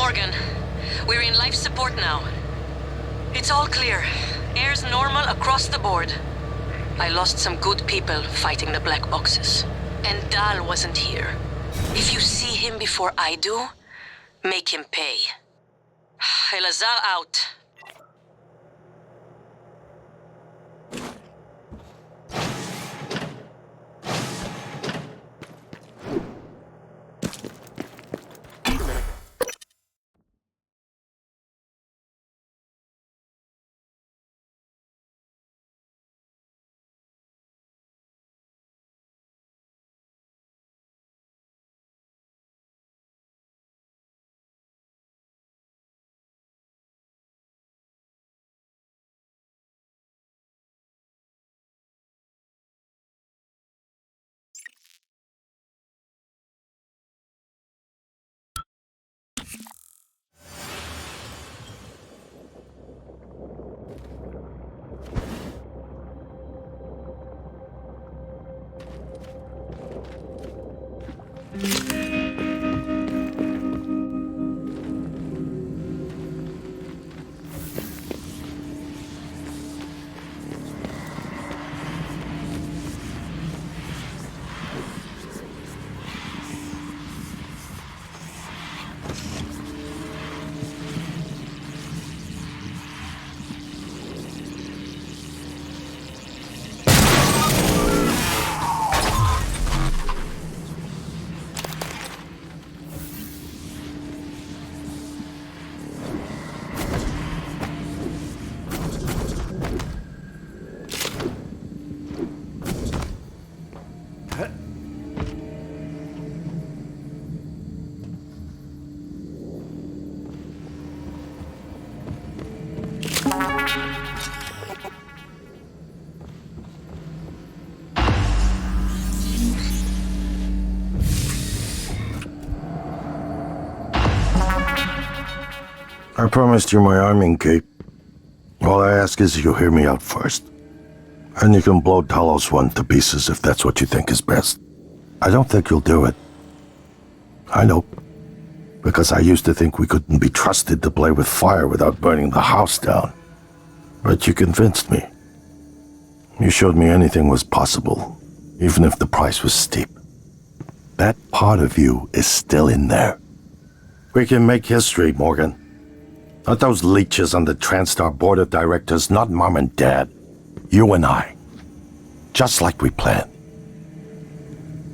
Morgan, we're in life support now. It's all clear. Air's normal across the board. I lost some good people fighting the black boxes. And Dahl wasn't here. If you see him before I do, make him pay. Elazar out. I promised you my arming cape. All I ask is you hear me out first. And you can blow Talos One to pieces if that's what you think is best. I don't think you'll do it. I know. Because I used to think we couldn't be trusted to play with fire without burning the house down. But you convinced me. You showed me anything was possible, even if the price was steep. That part of you is still in there. We can make history, Morgan. Not those leeches on the TranStar board of directors, not Mom and Dad. You and I. Just like we planned.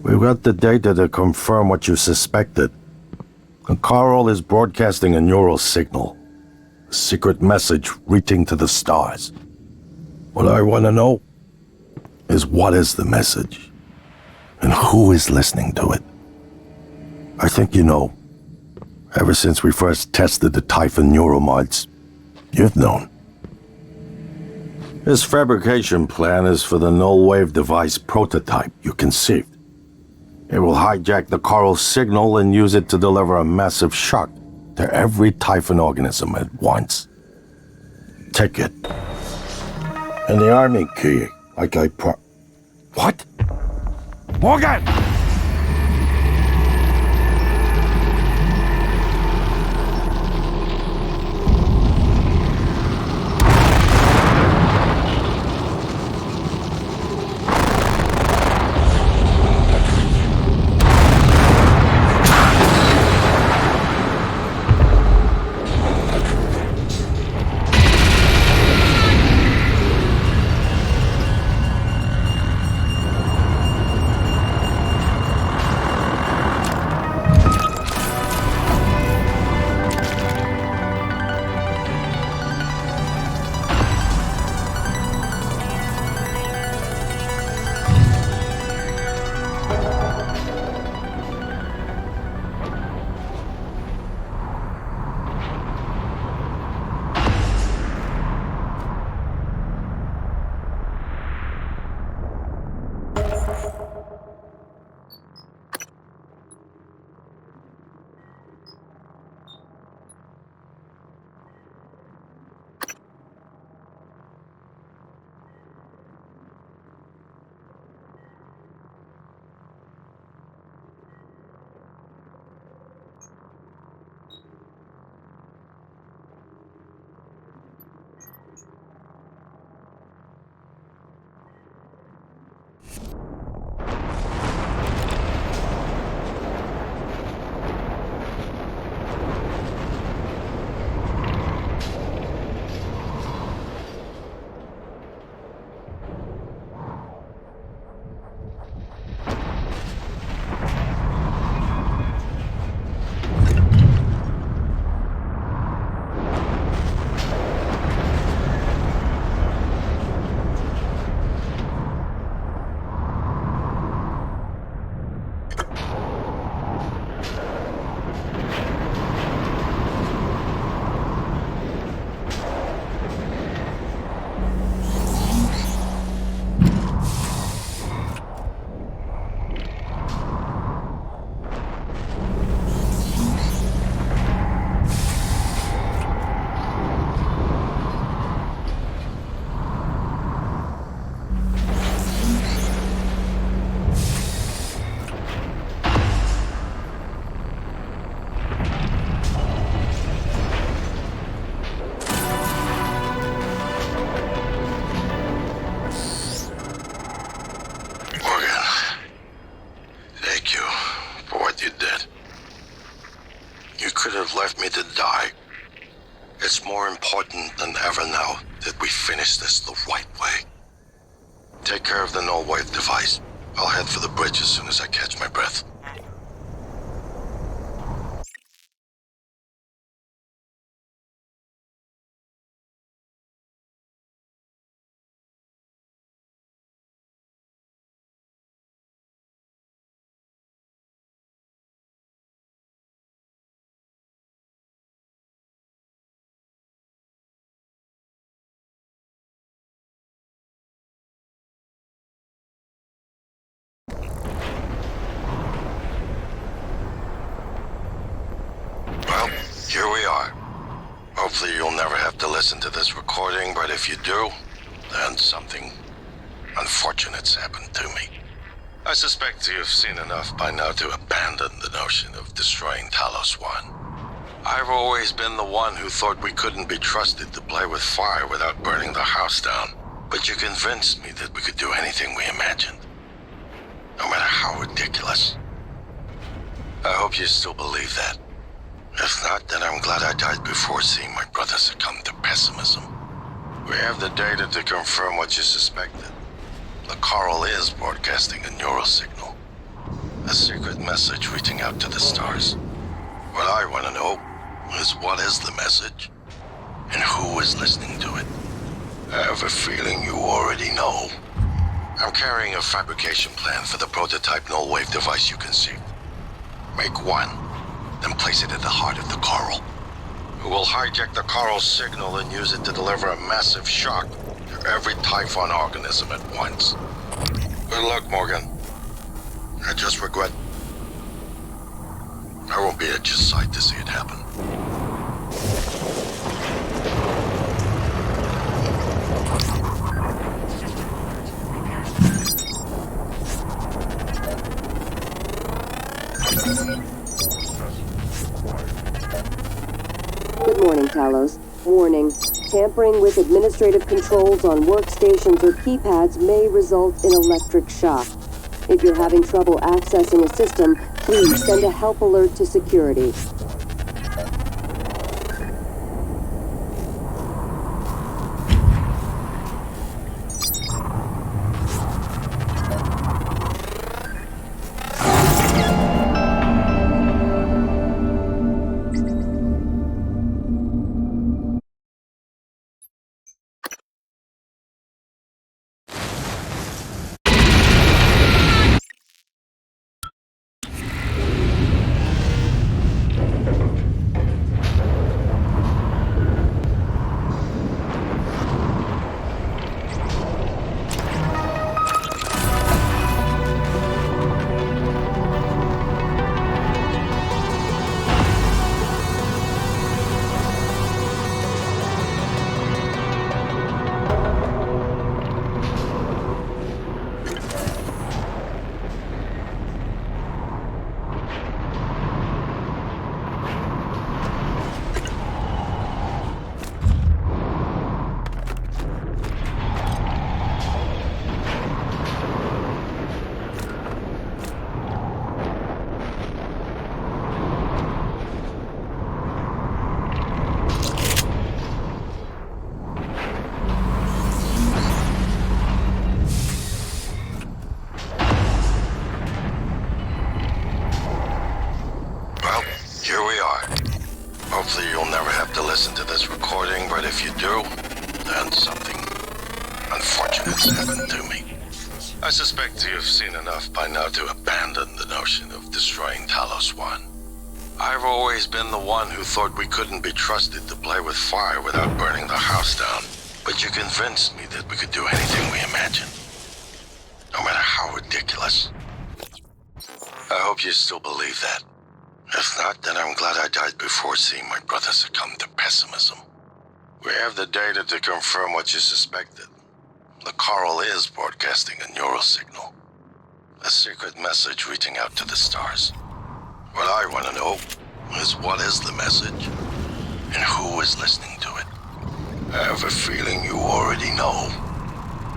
We've got the data to confirm what you suspected. And Carl is broadcasting a neural signal. A secret message reaching to the stars. What I want to know is what is the message? And who is listening to it? I think you know. Ever since we first tested the Typhon neuromods, you've known. This fabrication plan is for the null-wave device prototype you conceived. It will hijack the coral signal and use it to deliver a massive shock to every Typhon organism at once. Take it. And the army key, like I What? Morgan! Left me to die. It's more important than ever now that we finish this the right way. Take care of the null-wave device. I'll head for the bridge as soon as I catch my breath. Here we are. Hopefully you'll never have to listen to this recording, but if you do, then something unfortunate's happened to me. I suspect you've seen enough by now to abandon the notion of destroying Talos 1. I've always been the one who thought we couldn't be trusted to play with fire without burning the house down, but you convinced me that we could do anything we imagined, no matter how ridiculous. I hope you still believe that. If not, then I'm glad I died before seeing my brother succumb to pessimism. We have the data to confirm what you suspected. The coral is broadcasting a neural signal. A secret message reaching out to the stars. What I want to know is what is the message? And who is listening to it? I have a feeling you already know. I'm carrying a fabrication plan for the prototype null-wave device you conceived. Make one. Then place it at the heart of the coral. We will hijack the coral signal and use it to deliver a massive shock every Typhon organism at once. Good luck, Morgan. I just regret I won't be at your side to see it happen. Good morning, Talos. Warning. Tampering with administrative controls on workstations or keypads may result in electric shock. If you're having trouble accessing a system, please send a help alert to security. Hopefully you'll never have to listen to this recording, but if you do, then something unfortunate's happened to me. I suspect you've seen enough by now to abandon the notion of destroying Talos One. I've always been the one who thought we couldn't be trusted to play with fire without burning the house down, but you convinced me that we could do anything we imagined, no matter how ridiculous. I hope you still believe that. If not, then I'm glad I died before seeing my brother succumb to pessimism. We have the data to confirm what you suspected. The coral is broadcasting a neural signal. A secret message reaching out to the stars. What I want to know is what is the message, and who is listening to it. I have a feeling you already know.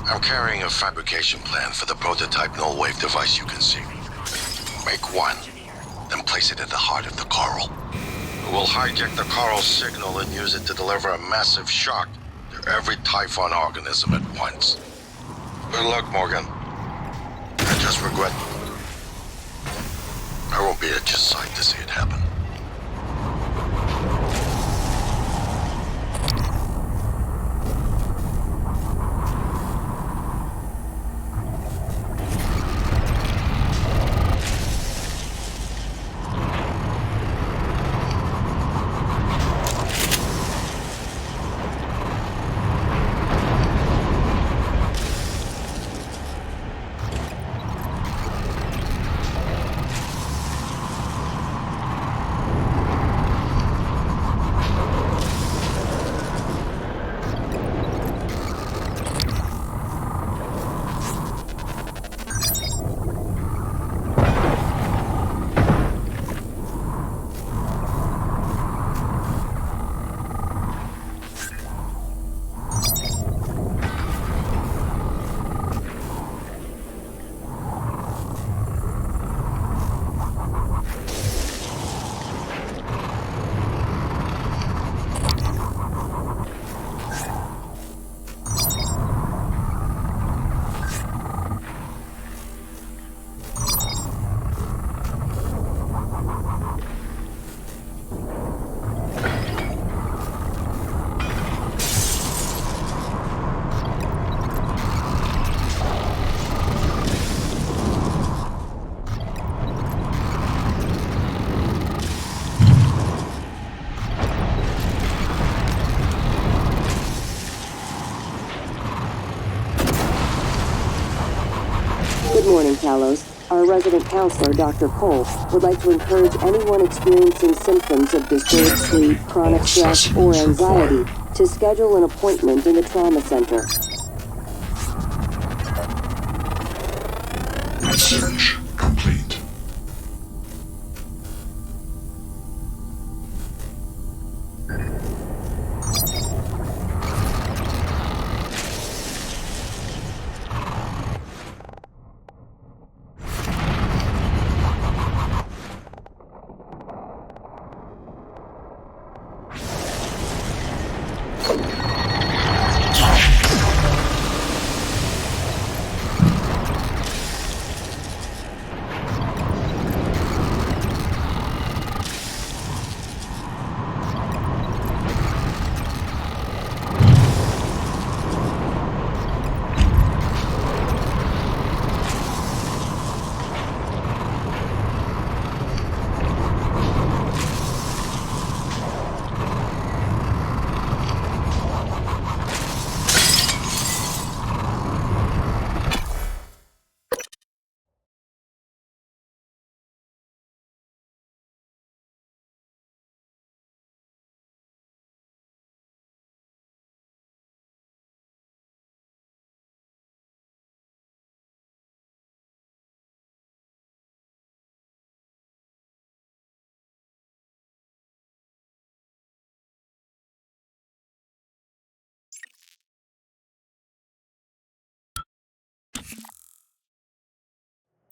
I'm carrying a fabrication plan for the prototype null-wave device you can see. Make one, then place it at the heart of the coral. We'll hijack the coral signal and use it to deliver a massive shock to every Typhon organism at once. Good luck, Morgan. I just regret I won't be at your side to see it happen. morning, Talos. Our resident counselor, Dr. Cole, would like to encourage anyone experiencing symptoms of disturbed sleep, chronic stress, or anxiety to schedule an appointment in the trauma center. Research complete.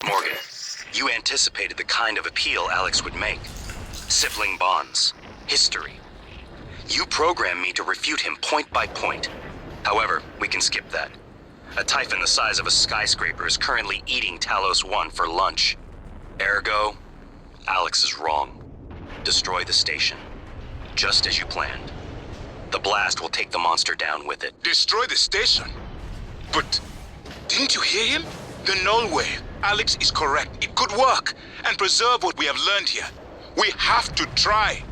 Morgan, you anticipated the kind of appeal Alex would make. Sibling bonds, history. You programmed me to refute him point by point. However, we can skip that. A Typhon the size of a skyscraper is currently eating Talos 1 for lunch. Ergo, Alex is wrong. Destroy the station, just as you planned. The blast will take the monster down with it. Destroy the station? But didn't you hear him? The null wave. Alex is correct. It could work and preserve what we have learned here. We have to try.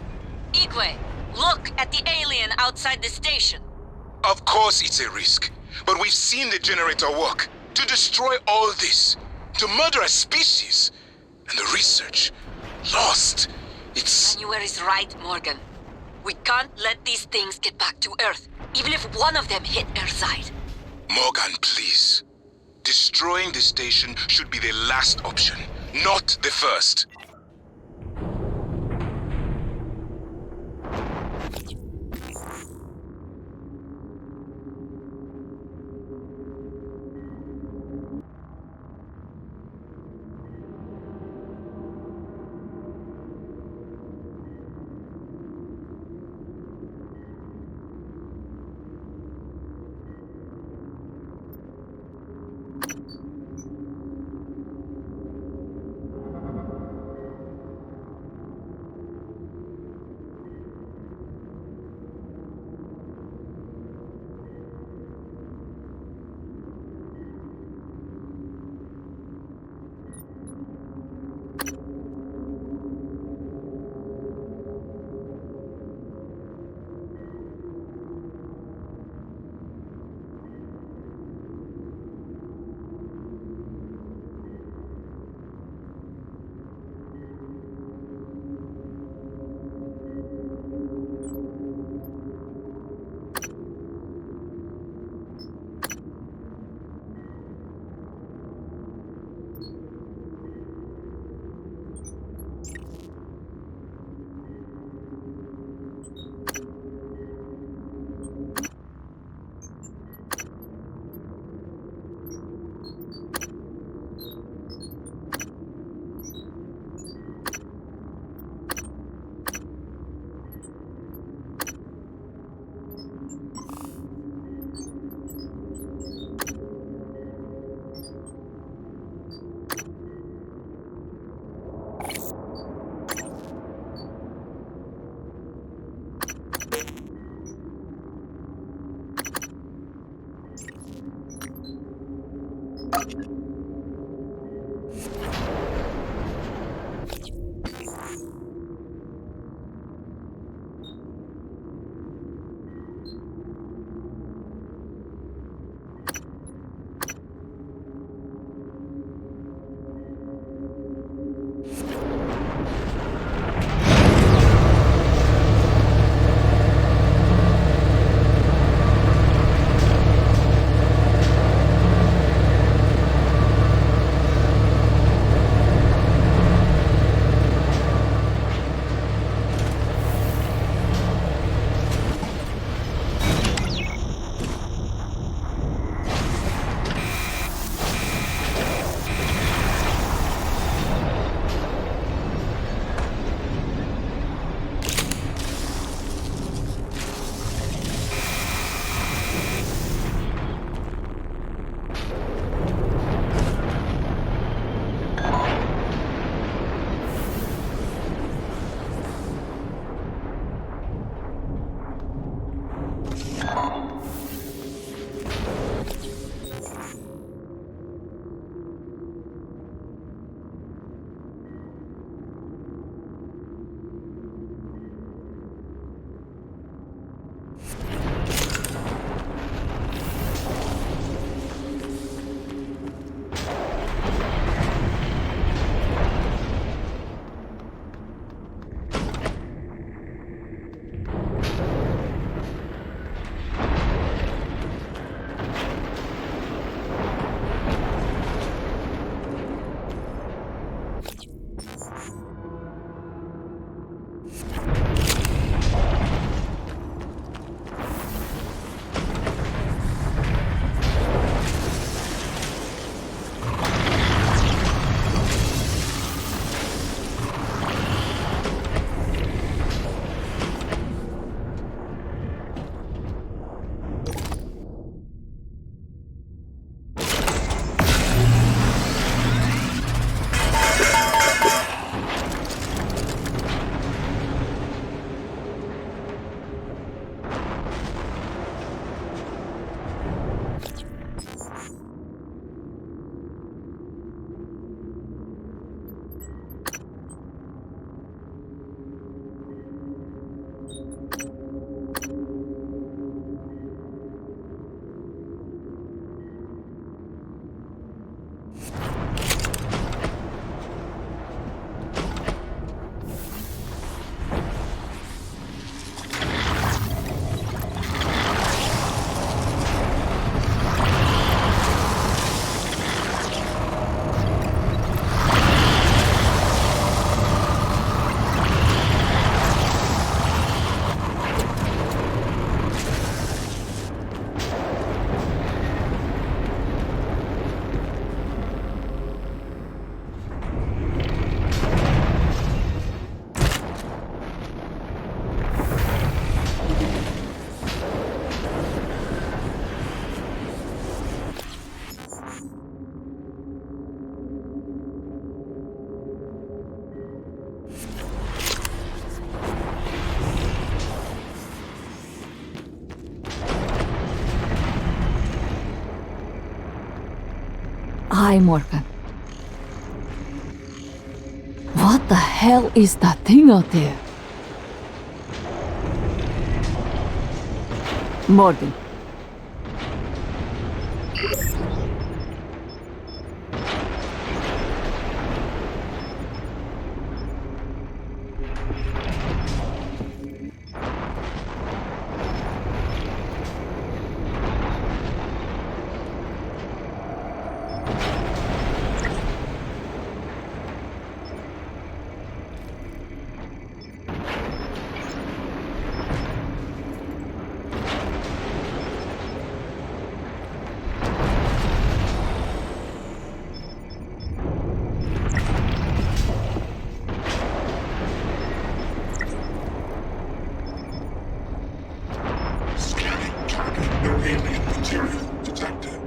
Igwe, look at the alien outside the station. Of course it's a risk, but we've seen the generator work. To destroy all this, to murder a species, and the research lost. It's... Manuel is right, Morgan. We can't let these things get back to Earth, even if one of them hit Earthside. Morgan, please. Destroying the station should be the last option, not the first. Hi, Morgan. What the hell is that thing out there? Morgan. Scanning target. No alien material detected.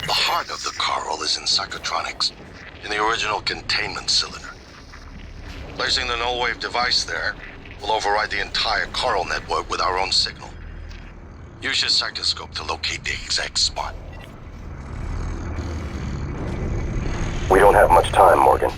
The heart of the coral is in psychotronics, in the original containment cylinder. Placing the null-wave device there will override the entire coral network with our own signal. Use your sectoscope to locate the exact spot. We don't have much time, Morgan.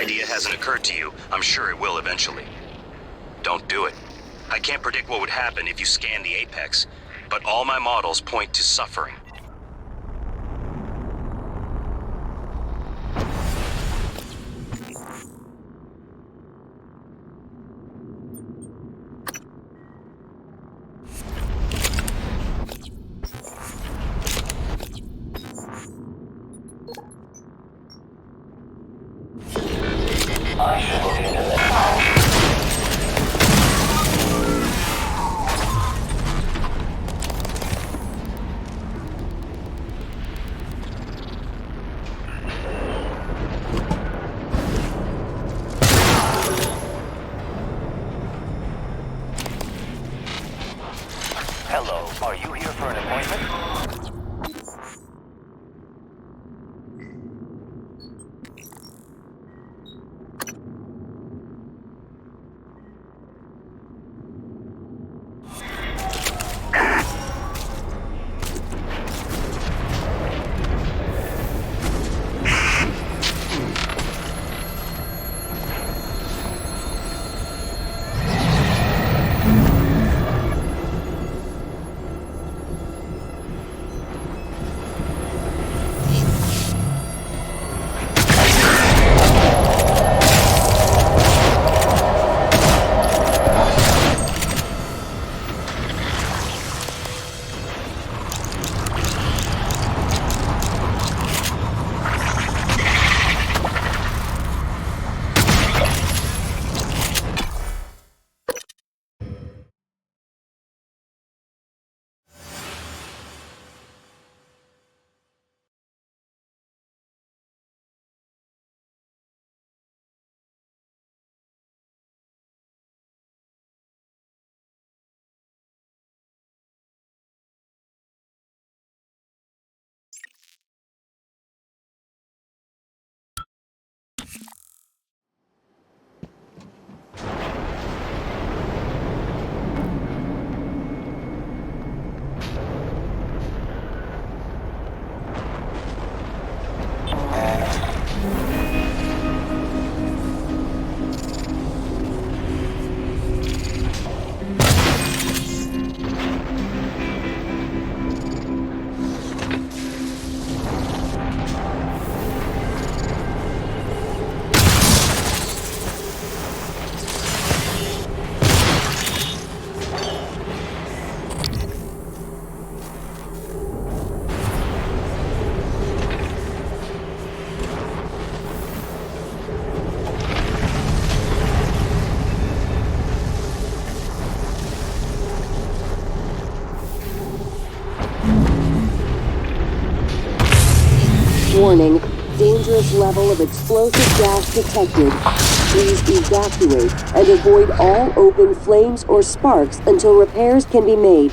idea hasn't occurred to you, I'm sure it will eventually. Don't do it. I can't predict what would happen if you scan the Apex, but all my models point to suffering. Hello, are you here for an appointment? Warning, dangerous level of explosive gas detected. Please evacuate and avoid all open flames or sparks until repairs can be made.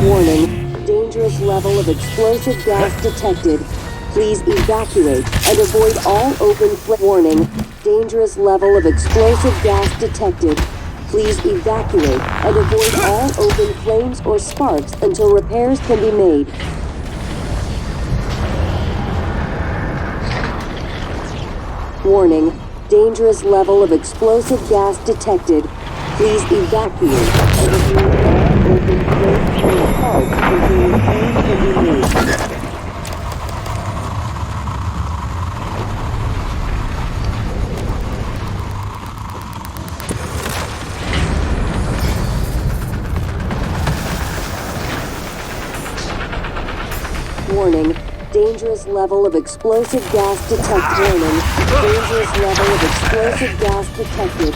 Warning, dangerous level of explosive gas detected. Please evacuate and avoid all open Warning, dangerous level of explosive gas detected. Please evacuate and avoid all open flames or sparks until repairs can be made. Warning, dangerous level of explosive gas detected. Please evacuate and avoid all open flames or sparks until repairs can be made. Warning, dangerous level of explosive gas detected. Warning, dangerous level of explosive gas detected.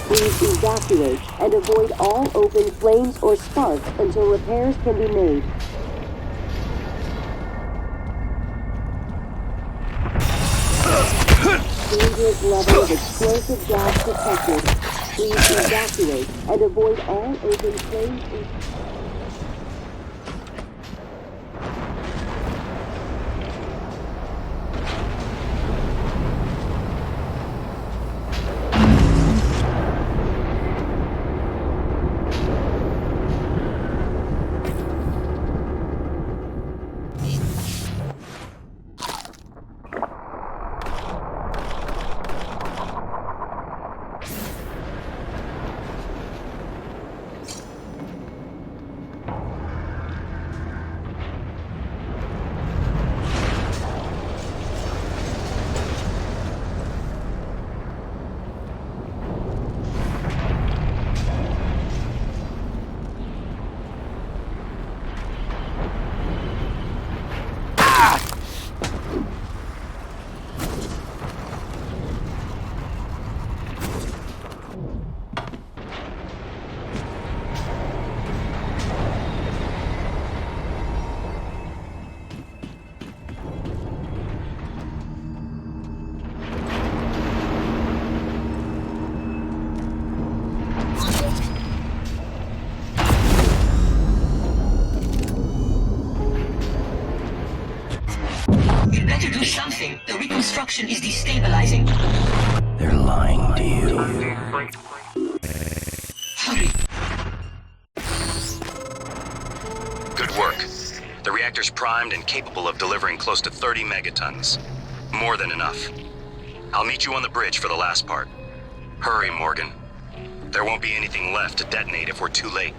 Please evacuate and avoid all open flames or sparks until repairs can be made. dangerous level of explosive gas detected. Please evacuate and avoid all open flames. You better do something. The reconstruction is destabilizing. They're lying to you. Hurry. Good work. The reactor's primed and capable of delivering close to 30 megatons. More than enough. I'll meet you on the bridge for the last part. Hurry, Morgan. There won't be anything left to detonate if we're too late.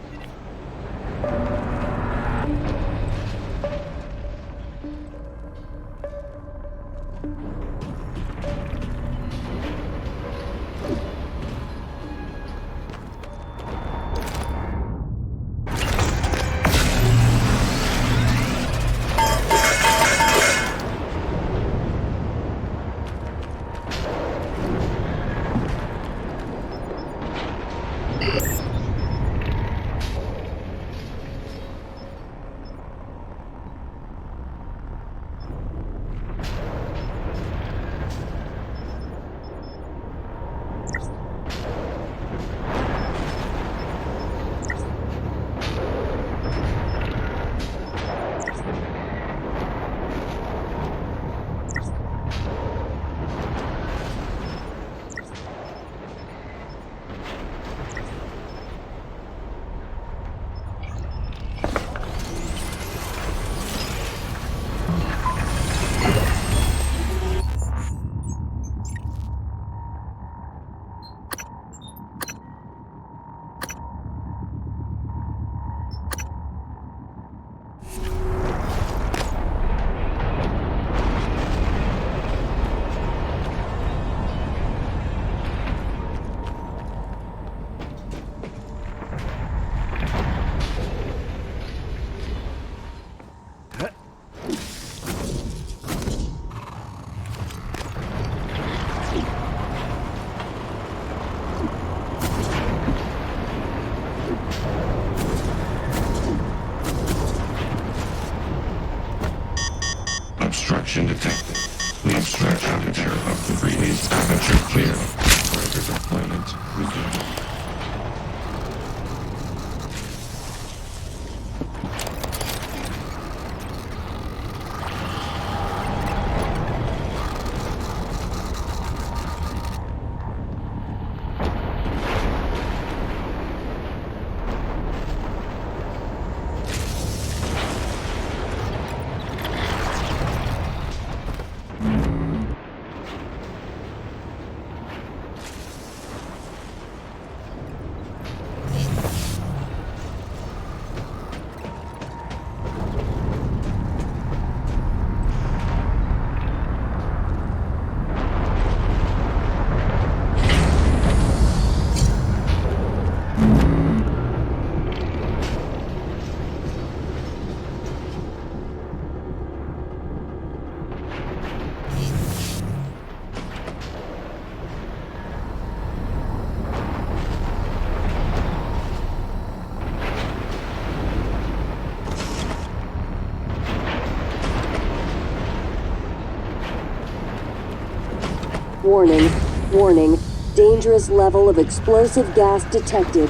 Warning, warning, dangerous level of explosive gas detected.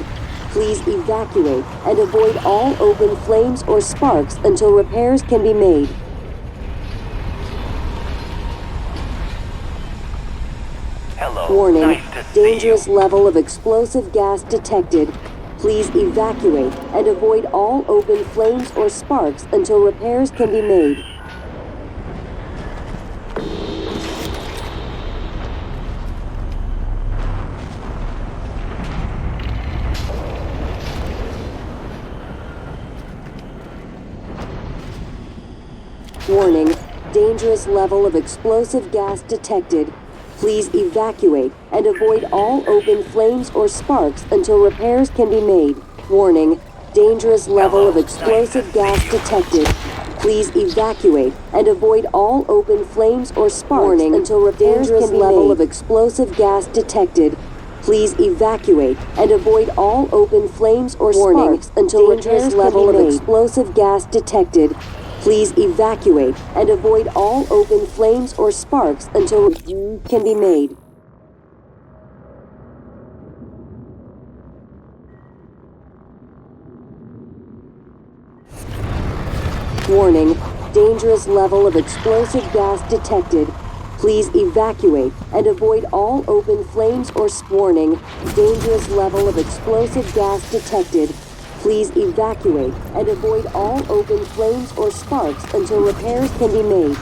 Please evacuate and avoid all open flames or sparks until repairs can be made. Hello. Warning, Nice to see dangerous you. level of explosive gas detected. Please evacuate and avoid all open flames or sparks until repairs can be made. Warning, dangerous level of explosive gas detected. Please evacuate and avoid all open flames or sparks until repairs can be made. Warning, dangerous level of explosive gas detected. Please evacuate and avoid all open flames or sparks until repairs can be made. Level of explosive gas detected. Please evacuate and avoid all open flames or sparks until repairs level of explosive gas detected. Please evacuate and avoid all open flames or sparks until repairs can be made. Warning, dangerous level of explosive gas detected. Please evacuate and avoid all open flames or warning, dangerous level of explosive gas detected. Please evacuate and avoid all open flames or sparks until repairs can be made.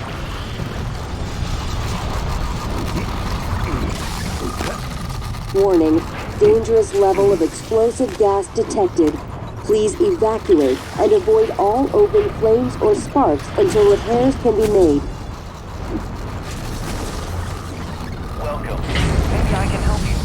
Warning, dangerous level of explosive gas detected. Please evacuate and avoid all open flames or sparks until repairs can be made. Welcome. Maybe I can help you.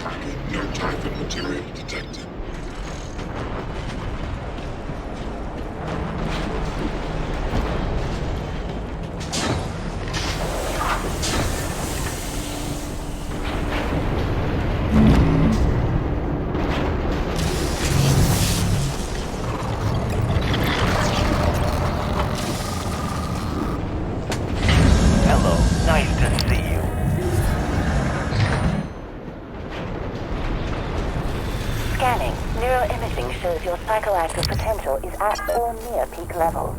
target. No Typhon material detected. Hello, nice to see you. Scanning. Neuroimaging shows your psychoactive potential is at or near peak levels.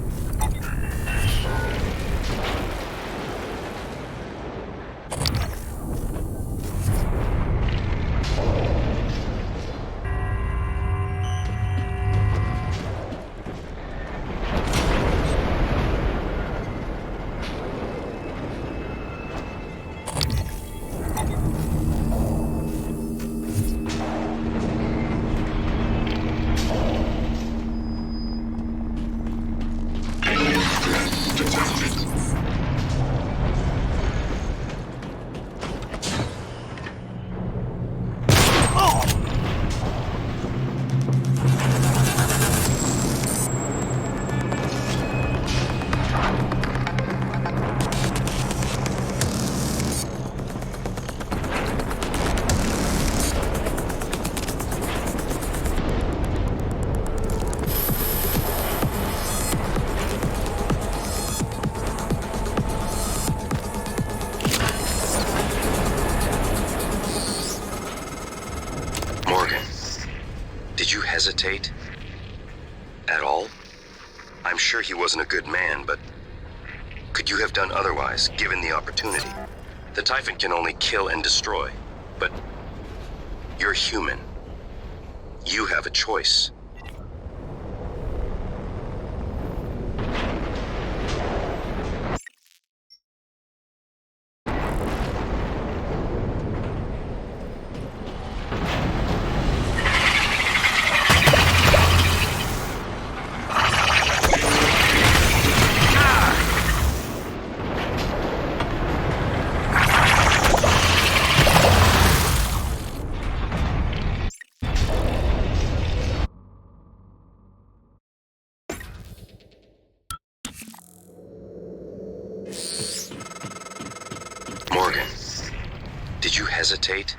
Morgan, did you hesitate? At all? I'm sure he wasn't a good man, but could you have done otherwise, given the opportunity? The Typhon can only kill and destroy, but you're human. You have a choice. Morgan, did you hesitate?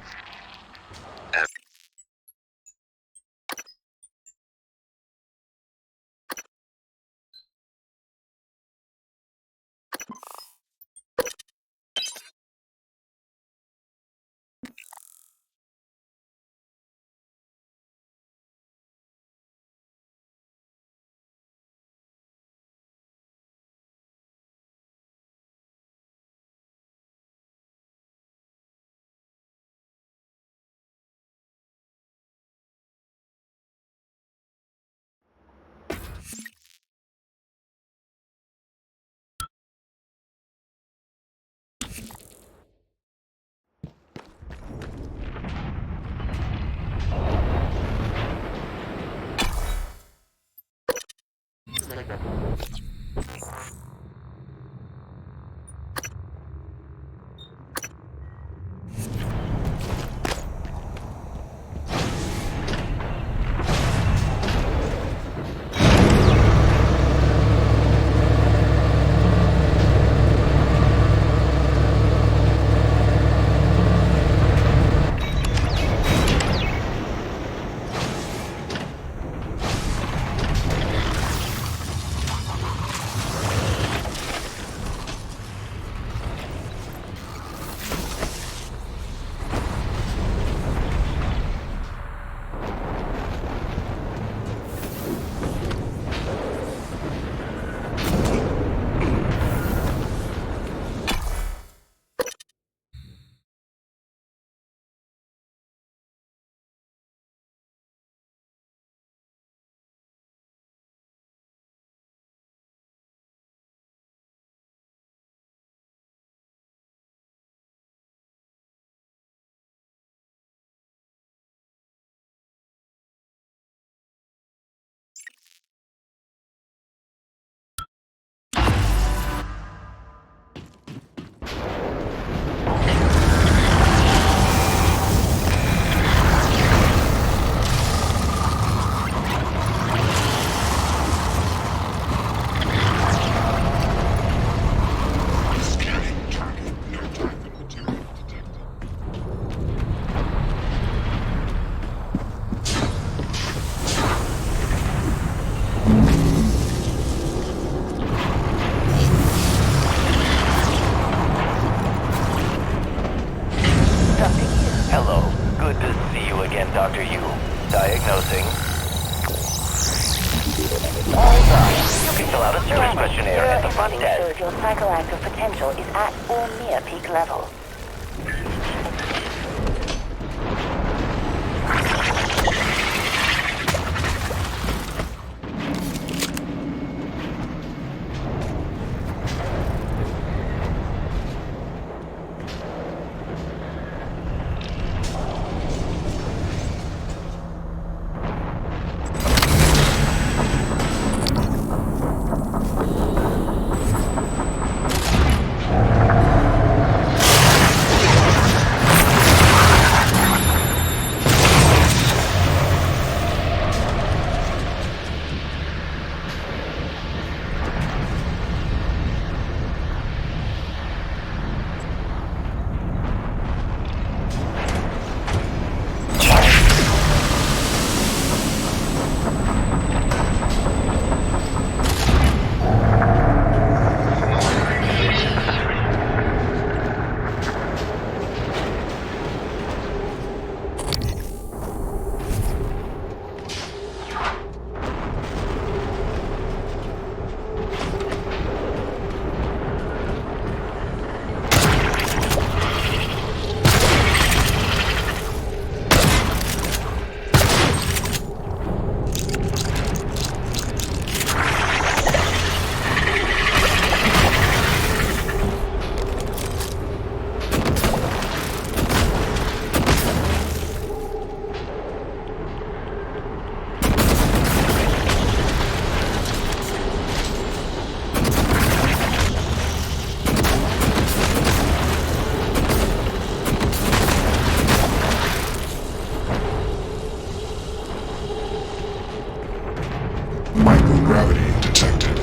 Dr. Yu, diagnosing. All done. You can fill out a service questionnaire at the front Neuroimaging desk. shows your psychoactive potential is at or near peak level. Microgravity detected.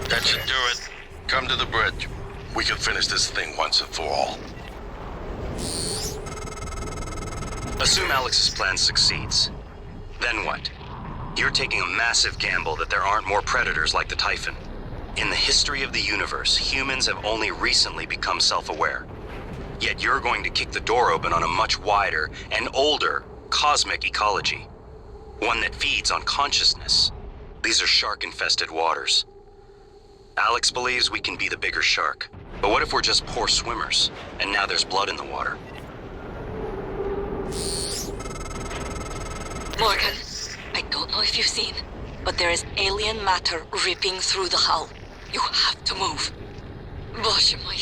That should do it. Come to the bridge. We can finish this thing once and for all. Assume Alex's plan succeeds. Then what? You're taking a massive gamble that there aren't more predators like the Typhon. In the history of the universe, humans have only recently become self-aware. Yet you're going to kick the door open on a much wider and older cosmic ecology. One that feeds on consciousness. These are shark-infested waters. Alex believes we can be the bigger shark. But what if we're just poor swimmers, and now there's blood in the water? Morgan, I don't know if you've seen, but there is alien matter ripping through the hull. You have to move. Боже мой.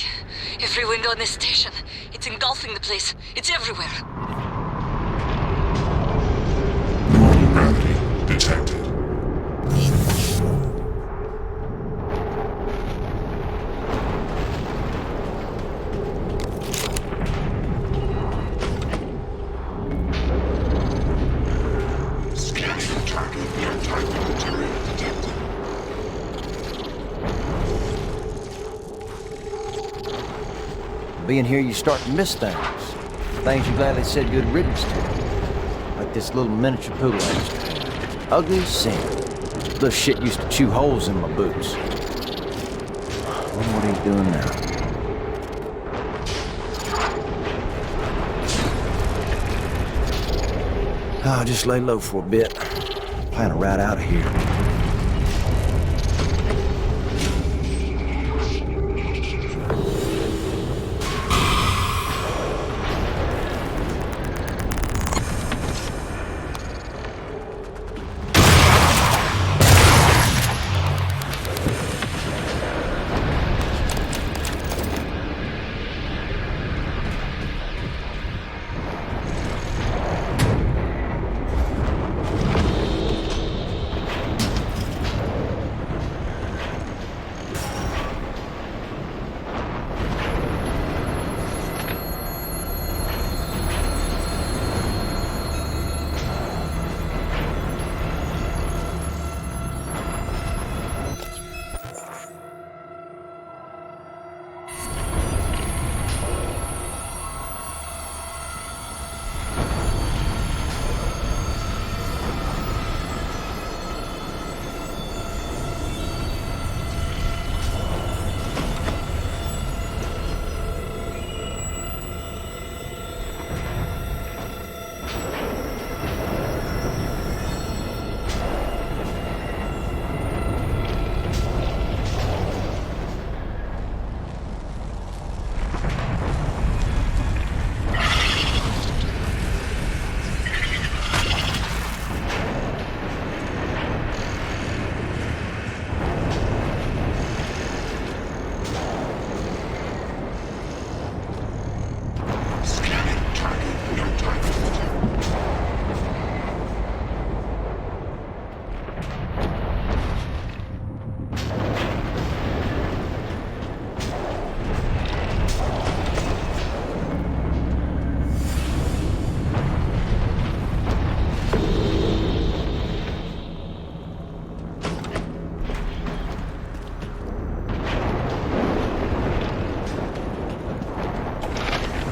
Every window in this station. It's engulfing the place. It's everywhere. Normal gravity detected. Scanning target near Typhon material detected. Being here, you start to miss things. things you gladly said good riddance to. Like this little miniature poodle hamster. Ugly as sin. Little shit used to chew holes in my boots. Wonder what he's doing now. I'll just lay low for a bit. Plan a ride out of here.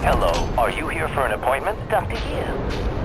Hello, are you here for an appointment? Dr. Yu.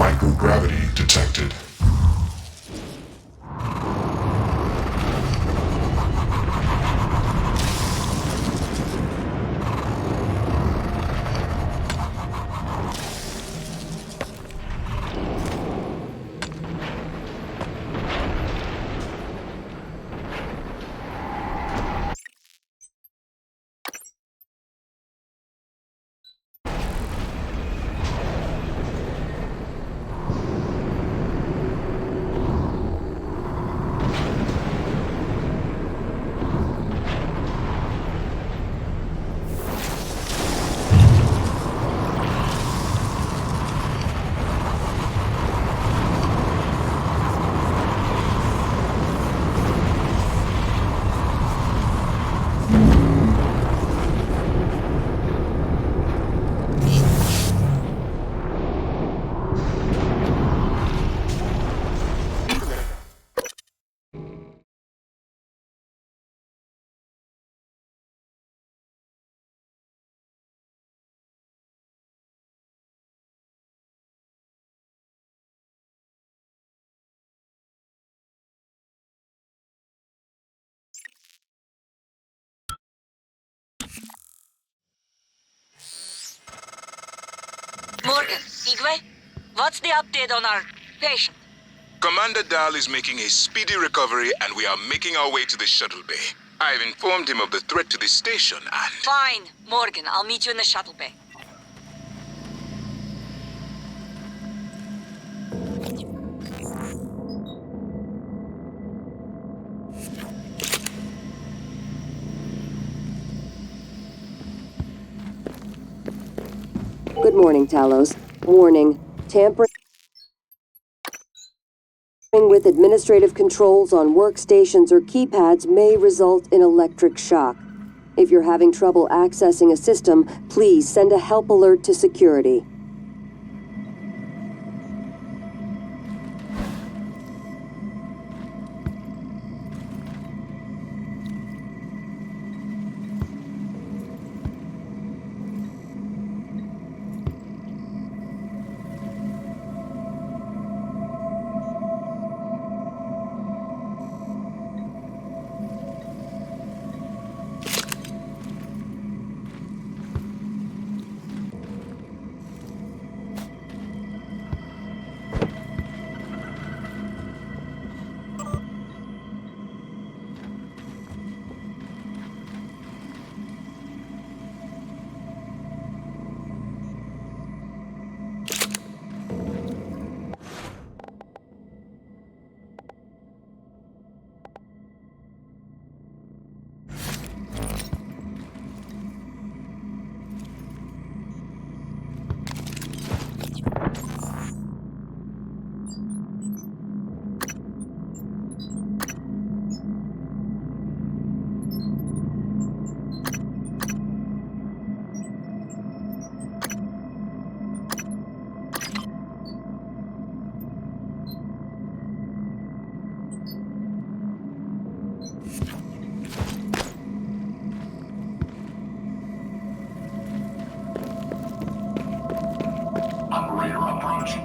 Microgravity detected. Morgan, Igwe, what's the update on our patient? Commander Dahl is making a speedy recovery, and we are making our way to the shuttle bay. I've informed him of the threat to the station, and... Fine, Morgan, I'll meet you in the shuttle bay. Good morning, Talos. Warning. Tampering with administrative controls on workstations or keypads may result in electric shock. If you're having trouble accessing a system, please send a help alert to security. Operator approach.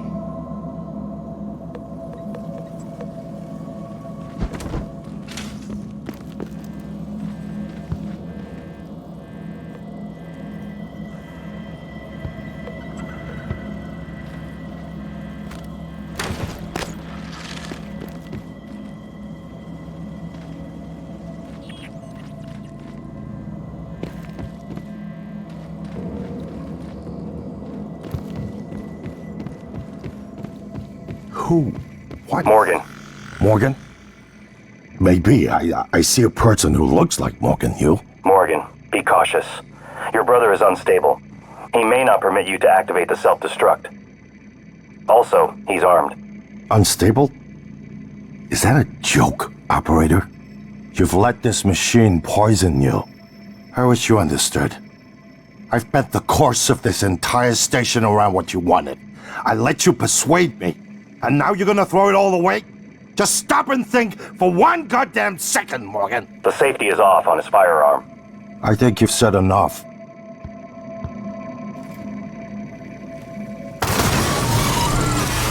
Who? What? Morgan. Morgan? Maybe. I see a person who looks like Morgan. You? Morgan, be cautious. Your brother is unstable. He may not permit you to activate the self-destruct. Also, he's armed. Unstable? Is that a joke, operator? You've let this machine poison you. I wish you understood. I've bet the course of this entire station around what you wanted. I let you persuade me. And now you're gonna throw it all away? Just stop and think for one goddamn second, Morgan. The safety is off on his firearm. I think you've said enough.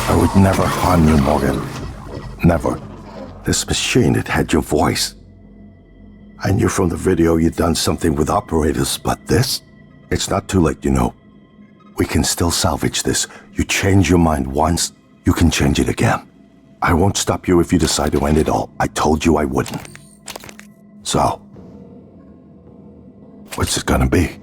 I would never harm you, Morgan. Never. This machine, it had your voice. I knew from the video you'd done something with operators, but this? It's not too late, you know. We can still salvage this. You change your mind once, you can change it again. I won't stop you if you decide to end it all. I told you I wouldn't. So, what's it gonna be?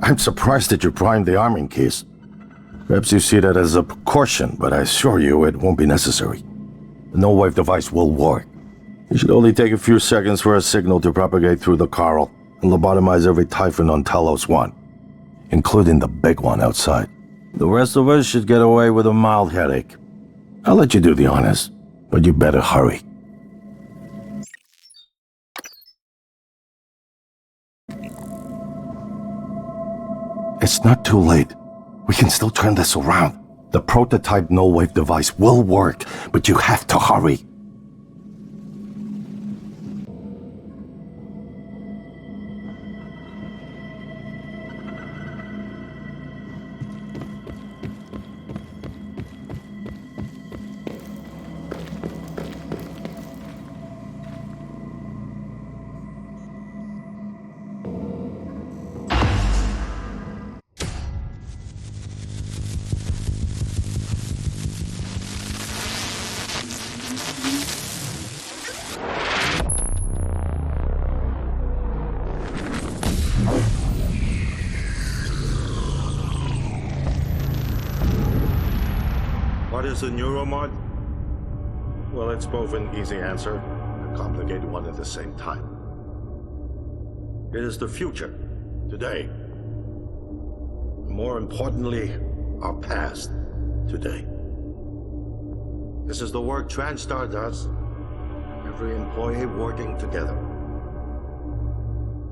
I'm surprised that you primed the arming keys. Perhaps you see that as a precaution, but I assure you it won't be necessary. The no-wave device will work. It should only take a few seconds for a signal to propagate through the Coral and lobotomize every Typhon on Talos 1, including the big one outside. The rest of us should get away with a mild headache. I'll let you do the honors, but you better hurry. It's not too late. We can still turn this around. The prototype no-wave device will work, but you have to hurry. What is a neuromod? Well, it's both an easy answer and a complicated one at the same time. It is the future, today. More importantly, our past, today. This is the work TranStar does. Every employee working together.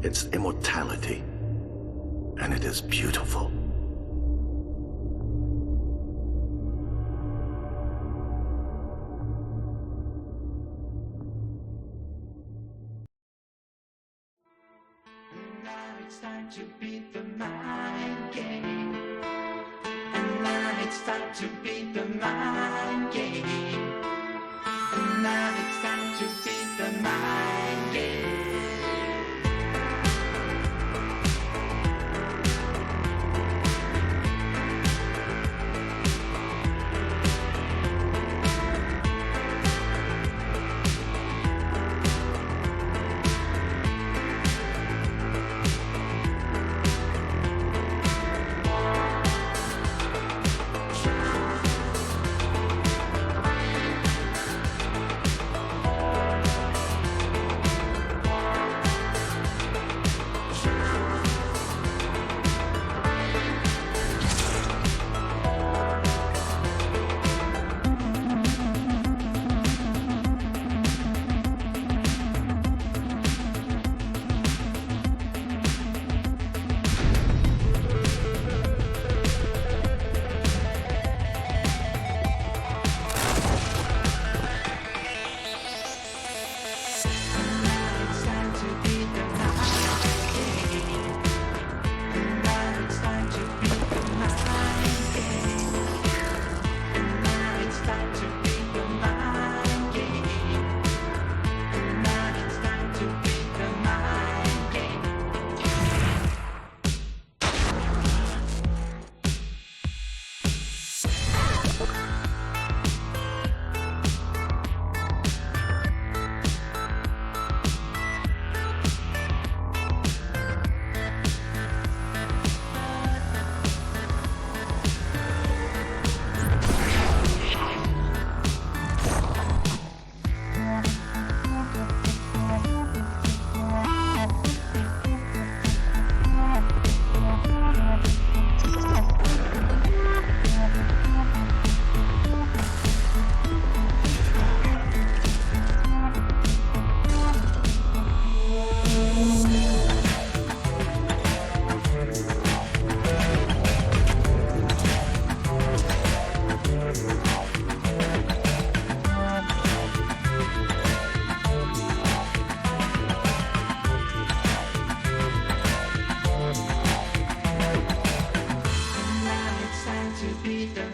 It's immortality, and it is beautiful. It's time to beat the mind game. And now it's time to beat the mind game. And now it's time to beat the mind game.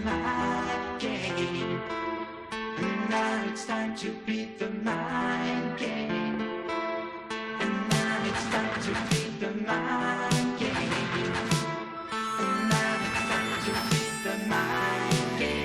mind game. And now it's time to beat the mind game. And now it's time to beat the mind game. And now it's time to beat the mind game.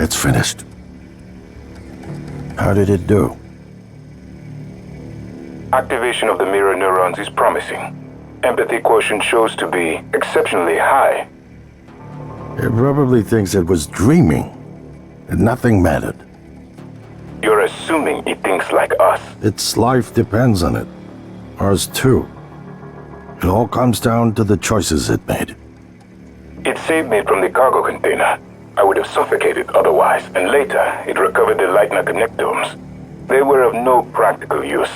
It's finished. How did it do? Activation of the mirror neurons is promising. Empathy quotient shows to be exceptionally high. It probably thinks it was dreaming, and nothing mattered. You're assuming it thinks like us. Its life depends on it. Ours too. It all comes down to the choices it made. It saved me from the cargo container. I would have suffocated otherwise, and later it recovered the Leitner connectomes. They were of no practical use,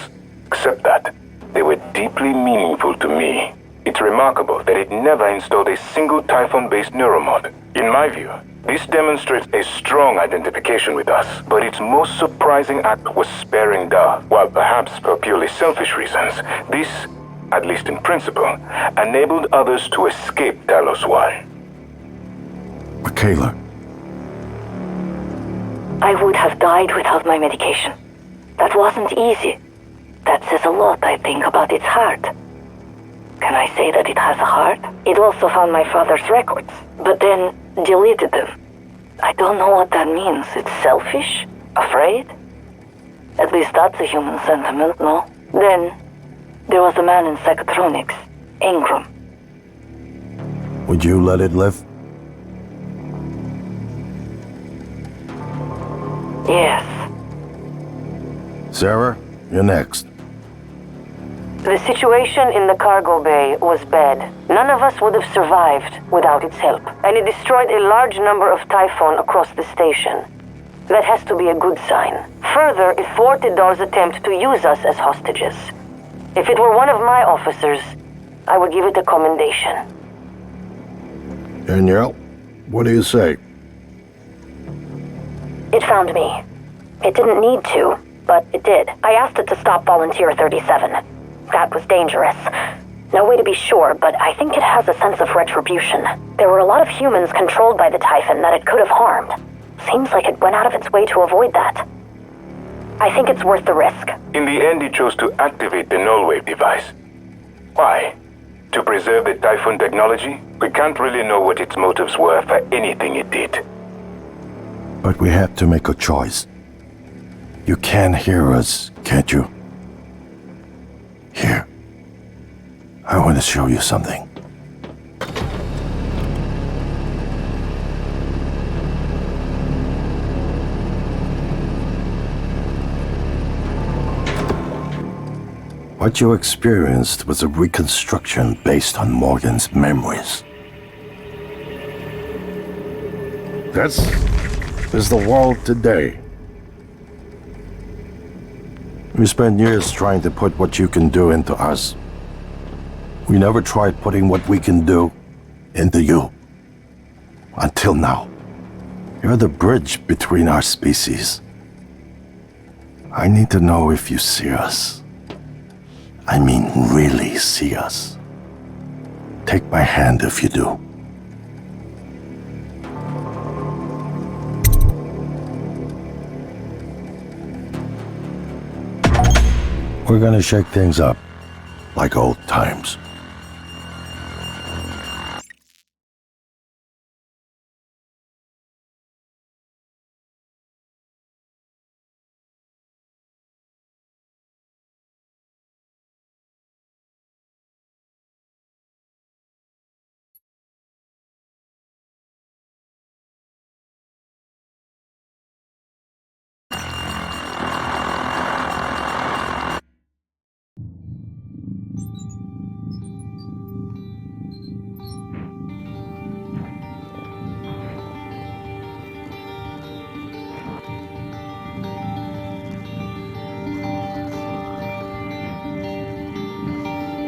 except that they were deeply meaningful to me. It's remarkable that it never installed a single Typhon-based neuromod. In my view, this demonstrates a strong identification with us, but its most surprising act was sparing Da. While perhaps for purely selfish reasons, this, at least in principle, enabled others to escape Talos Y. Michaela. I would have died without my medication. That wasn't easy. That says a lot, I think, about its heart. Can I say that it has a heart? It also found my father's records, but then deleted them. I don't know what that means. It's selfish? Afraid? At least that's a human sentiment, no? Then, there was a man in Psychotronics, Ingram. Would you let it live? Yes. Sarah, you're next. The situation in the cargo bay was bad. None of us would have survived without its help, and it destroyed a large number of Typhon across the station. That has to be a good sign. Further, it thwarted Dar's attempt to use us as hostages. If it were one of my officers, I would give it a commendation. Danielle, what do you say? It found me. It didn't need to, but it did. I asked it to stop Volunteer 37. That was dangerous. No way to be sure, but I think it has a sense of retribution. There were a lot of humans controlled by the Typhon that it could have harmed. Seems like it went out of its way to avoid that. I think it's worth the risk. In the end, it chose to activate the null-wave device. Why? To preserve the Typhon technology? We can't really know what its motives were for anything it did. But we have to make a choice. You can hear us, can't you? Here. I want to show you something. What you experienced was a reconstruction based on Morgan's memories. This is the world today. We spent years trying to put what you can do into us. We never tried putting what we can do into you. Until now. You're the bridge between our species. I need to know if you see us. I mean, really see us. Take my hand if you do. We're gonna shake things up, like old times.